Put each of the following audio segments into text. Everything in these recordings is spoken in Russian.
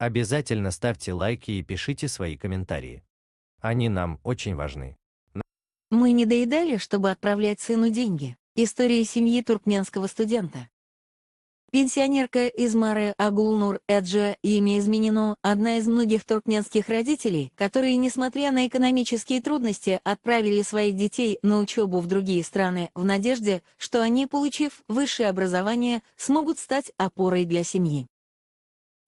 Обязательно ставьте лайки и пишите свои комментарии. Они нам очень важны. Мы не доедали, чтобы отправлять сыну деньги. История семьи туркменского студента. Пенсионерка из Мары Агулнур Эджа, имя изменено, одна из многих туркменских родителей, которые, несмотря на экономические трудности, отправили своих детей на учебу в другие страны в надежде, что они, получив высшее образование, смогут стать опорой для семьи.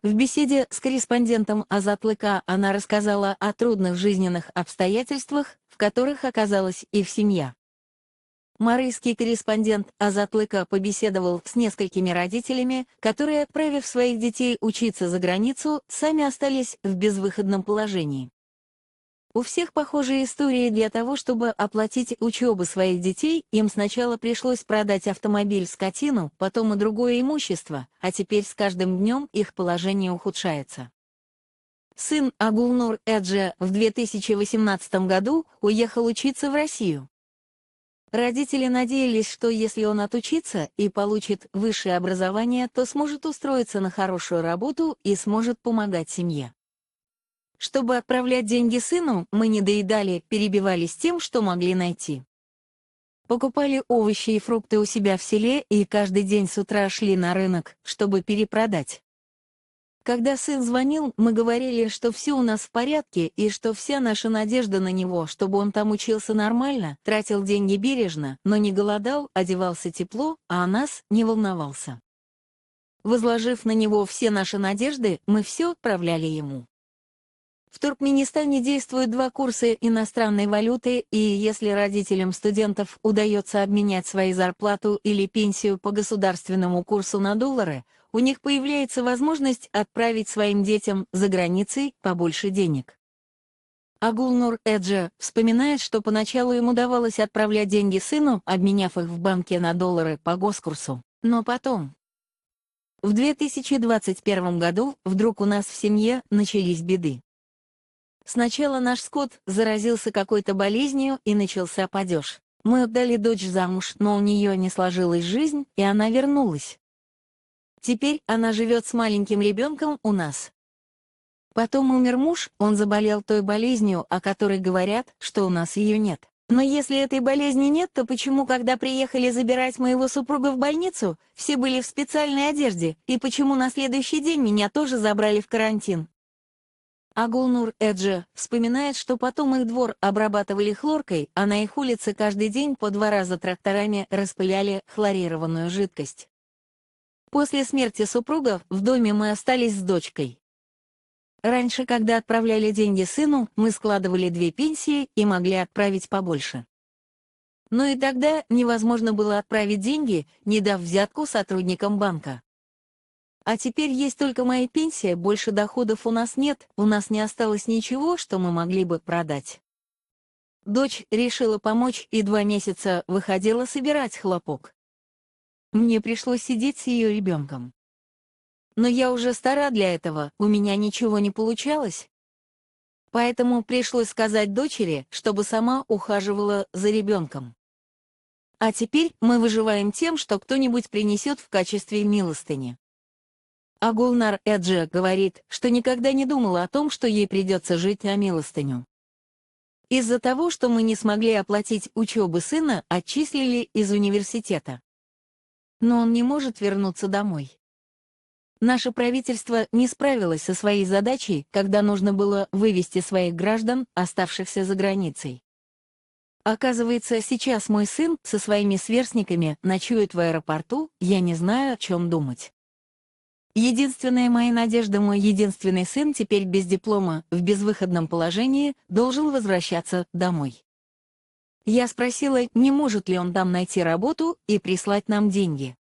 В беседе с корреспондентом Азатлыка она рассказала о трудных жизненных обстоятельствах, в которых оказалась их семья. Марийский корреспондент Азатлыка побеседовал с несколькими родителями, которые, отправив своих детей учиться за границу, сами остались в безвыходном положении. У всех похожие истории. Для того, чтобы оплатить учебу своих детей, им сначала пришлось продать автомобиль, скотину, потом и другое имущество, а теперь с каждым днем их положение ухудшается. Сын Агулнур Эджа в 2018 году уехал учиться в Россию. Родители надеялись, что если он отучится и получит высшее образование, то сможет устроиться на хорошую работу и сможет помогать семье. Чтобы отправлять деньги сыну, мы не доедали, перебивались тем, что могли найти. Покупали овощи и фрукты у себя в селе и каждый день с утра шли на рынок, чтобы перепродать. Когда сын звонил, мы говорили, что все у нас в порядке и что вся наша надежда на него, чтобы он там учился нормально, тратил деньги бережно, но не голодал, одевался тепло, а о нас не волновался. Возложив на него все наши надежды, мы все отправляли ему. В Туркменистане действуют 2 курса иностранной валюты, и если родителям студентов удается обменять свою зарплату или пенсию по государственному курсу на доллары, у них появляется возможность отправить своим детям за границей побольше денег. Агулнур Эджа вспоминает, что поначалу ему удавалось отправлять деньги сыну, обменяв их в банке на доллары по госкурсу, но потом... В 2021 году вдруг у нас в семье начались беды. Сначала наш скот заразился какой-то болезнью и начался падеж. Мы отдали дочь замуж, но у нее не сложилась жизнь, и она вернулась. Теперь она живет с маленьким ребенком у нас. Потом умер муж, он заболел той болезнью, о которой говорят, что у нас ее нет. Но если этой болезни нет, то почему, когда приехали забирать моего супруга в больницу, все были в специальной одежде, и почему на следующий день меня тоже забрали в карантин? Агулнур Эджа вспоминает, что потом их двор обрабатывали хлоркой, а на их улице каждый день по 2 раза тракторами распыляли хлорированную жидкость. После смерти супругов в доме мы остались с дочкой. Раньше, когда отправляли деньги сыну, мы складывали 2 пенсии и могли отправить побольше. Но и тогда невозможно было отправить деньги, не дав взятку сотрудникам банка. А теперь есть только моя пенсия, больше доходов у нас нет, у нас не осталось ничего, что мы могли бы продать. Дочь решила помочь и 2 месяца выходила собирать хлопок. Мне пришлось сидеть с ее ребенком. Но я уже стара для этого, у меня ничего не получалось. Поэтому пришлось сказать дочери, чтобы сама ухаживала за ребенком. А теперь мы выживаем тем, что кто-нибудь принесет в качестве милостыни. Агулнар Эджа говорит, что никогда не думала о том, что ей придется жить на милостыню. Из-за того, что мы не смогли оплатить учебу сына, отчислили из университета. Но он не может вернуться домой. Наше правительство не справилось со своей задачей, когда нужно было вывести своих граждан, оставшихся за границей. Оказывается, сейчас мой сын со своими сверстниками ночует в аэропорту, я не знаю, о чем думать. Единственная моя надежда, мой единственный сын, теперь без диплома, в безвыходном положении, должен возвращаться домой. Я спросила, не может ли он там найти работу и прислать нам деньги.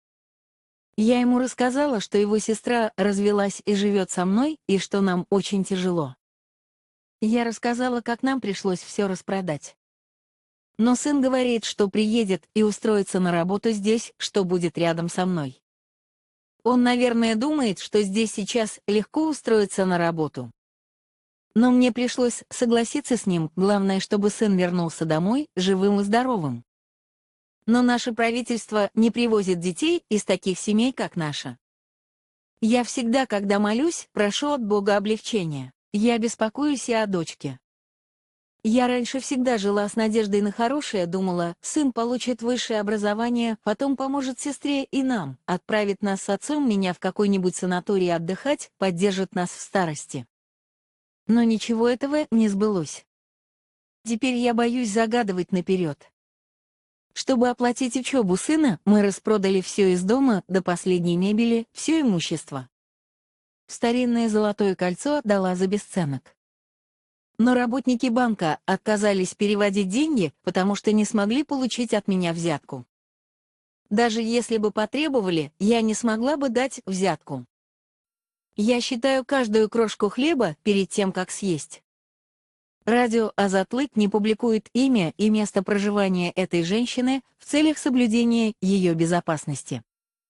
Я ему рассказала, что его сестра развелась и живет со мной, и что нам очень тяжело. Я рассказала, как нам пришлось все распродать. Но сын говорит, что приедет и устроится на работу здесь, что будет рядом со мной. Он, наверное, думает, что здесь сейчас легко устроиться на работу. Но мне пришлось согласиться с ним, главное, чтобы сын вернулся домой живым и здоровым. Но наше правительство не привозит детей из таких семей, как наша. Я всегда, когда молюсь, прошу от Бога облегчения. Я беспокоюсь и о дочке. Я раньше всегда жила с надеждой на хорошее, думала, сын получит высшее образование, потом поможет сестре и нам, отправит нас с отцом меня в какой-нибудь санаторий отдыхать, поддержит нас в старости. Но ничего этого не сбылось. Теперь я боюсь загадывать наперед. Чтобы оплатить учебу сына, мы распродали все из дома, до последней мебели, все имущество. Старинное золотое кольцо отдала за бесценок. Но работники банка отказались переводить деньги, потому что не смогли получить от меня взятку. Даже если бы потребовали, я не смогла бы дать взятку. Я считаю каждую крошку хлеба перед тем, как съесть. Радио «Азатлык» не публикует имя и место проживания этой женщины в целях соблюдения ее безопасности.